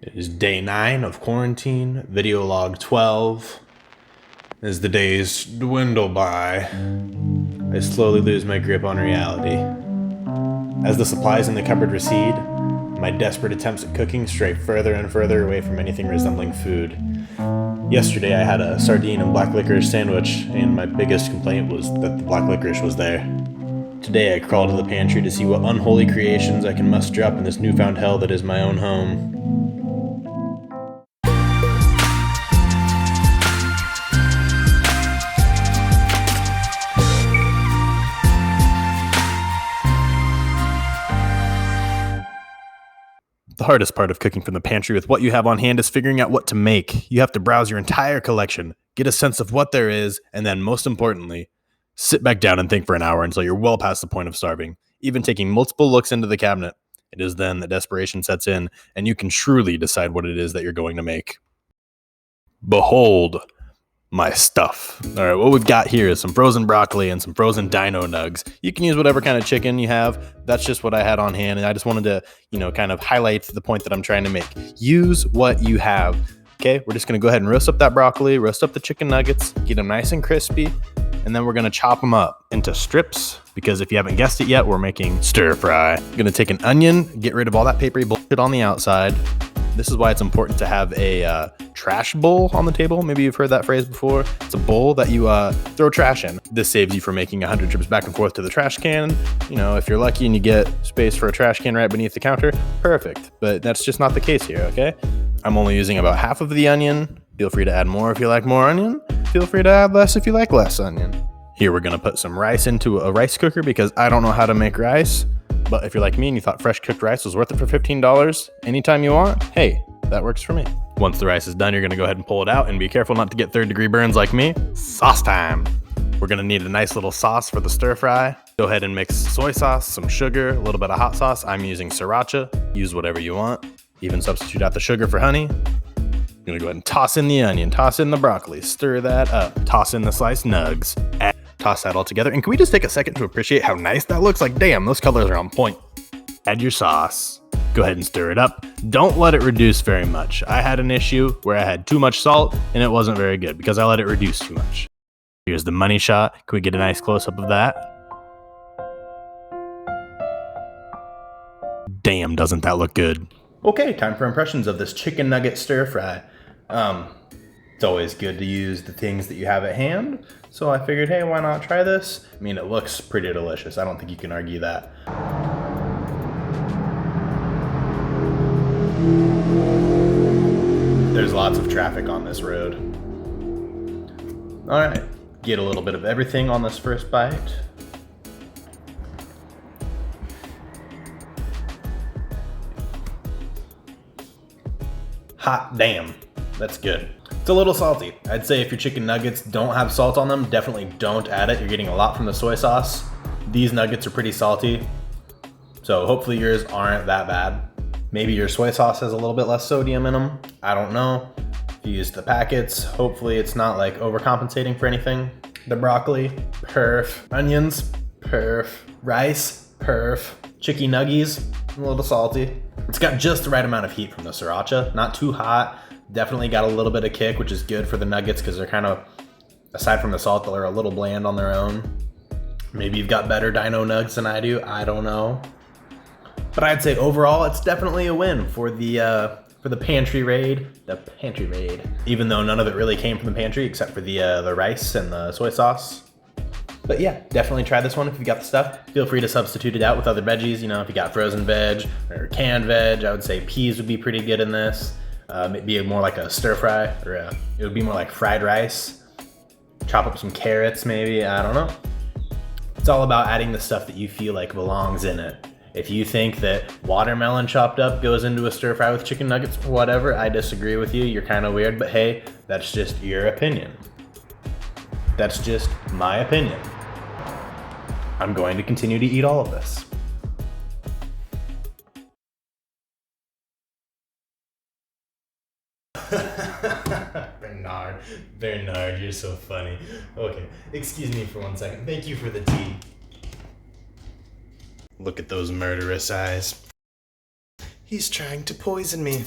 It is day 9 of quarantine, video log 12. As the days dwindle by, I slowly lose my grip on reality. As the supplies in the cupboard recede, my desperate attempts at cooking stray further and further away from anything resembling food. Yesterday I had a sardine and black licorice sandwich, and my biggest complaint was that the black licorice was there. Today I crawl to the pantry to see what unholy creations I can muster up in this newfound hell that is my own home. The hardest part of cooking from the pantry with what you have on hand is figuring out what to make. You have to browse your entire collection, get a sense of what there is, and then, most importantly, sit back down and think for an hour until you're well past the point of starving. Even taking multiple looks into the cabinet, it is then that desperation sets in, and you can truly decide what it is that you're going to make. Behold my stuff. All right, what we've got here is some frozen broccoli and some frozen dino nugs. You can use whatever kind of chicken you have. That's just what I had on hand, and I just wanted to, kind of highlight the point that I'm trying to make. Use what you have. Okay, we're just gonna go ahead and roast up that broccoli, roast up the chicken nuggets, get them nice and crispy, and then we're gonna chop them up into strips, because if you haven't guessed it yet, we're making stir fry. I'm gonna take an onion, get rid of all that papery bullshit on the outside. This is why it's important to have a trash bowl on the table. Maybe you've heard that phrase before. It's a bowl that you throw trash in. This saves you from making 100 trips back and forth to the trash can. If you're lucky and you get space for a trash can right beneath the counter, perfect. But that's just not the case here, okay? I'm only using about half of the onion. Feel free to add more if you like more onion. Feel free to add less if you like less onion. Here we're gonna put some rice into a rice cooker because I don't know how to make rice. But if you're like me and you thought fresh cooked rice was worth it for $15 anytime you want, hey, that works for me. Once the rice is done, you're gonna go ahead and pull it out and be careful not to get third-degree burns like me. Sauce time. We're gonna need a nice little sauce for the stir fry. Go ahead and mix soy sauce, some sugar, a little bit of hot sauce. I'm using sriracha. Use whatever you want. Even substitute out the sugar for honey. I'm gonna go ahead and toss in the onion, toss in the broccoli, stir that up, toss in the sliced nugs, toss that all together. And can we just take a second to appreciate how nice that looks? Like, damn, those colors are on point. Add your sauce. Go ahead and stir it up. Don't let it reduce very much. I had an issue where I had too much salt and it wasn't very good because I let it reduce too much. Here's the money shot. Can we get a nice close-up of that? Damn, doesn't that look good? Okay, time for impressions of this chicken nugget stir fry. It's always good to use the things that you have at hand. So I figured, hey, why not try this? I mean, it looks pretty delicious. I don't think you can argue that. There's lots of traffic on this road. All right, get a little bit of everything on this first bite. Hot damn, that's good. It's a little salty. I'd say if your chicken nuggets don't have salt on them, definitely don't add it. You're getting a lot from the soy sauce. These nuggets are pretty salty, so hopefully yours aren't that bad. Maybe your soy sauce has a little bit less sodium in them. I don't know. If you use the packets, hopefully it's not like overcompensating for anything. The broccoli, perf. Onions, perf. Rice, perf. Chicky nuggies, a little salty. It's got just the right amount of heat from the sriracha, not too hot. Definitely got a little bit of kick, which is good for the nuggets because they're kind of, aside from the salt, they're a little bland on their own. Maybe you've got better dino nugs than I do, I don't know. But I'd say overall, it's definitely a win for the pantry raid. The pantry raid. Even though none of it really came from the pantry except for the rice and the soy sauce. But yeah, definitely try this one if you got the stuff. Feel free to substitute it out with other veggies. If you got frozen veg or canned veg, I would say peas would be pretty good in this. It'd be more like a stir fry, or it would be more like fried rice. Chop up some carrots maybe, I don't know. It's all about adding the stuff that you feel like belongs in it. If you think that watermelon chopped up goes into a stir fry with chicken nuggets, whatever, I disagree with you. You're kind of weird, but hey, that's just your opinion. That's just my opinion. I'm going to continue to eat all of this. Bernard, you're so funny. Okay, excuse me for 1 second. Thank you for the tea. Look at those murderous eyes. He's trying to poison me.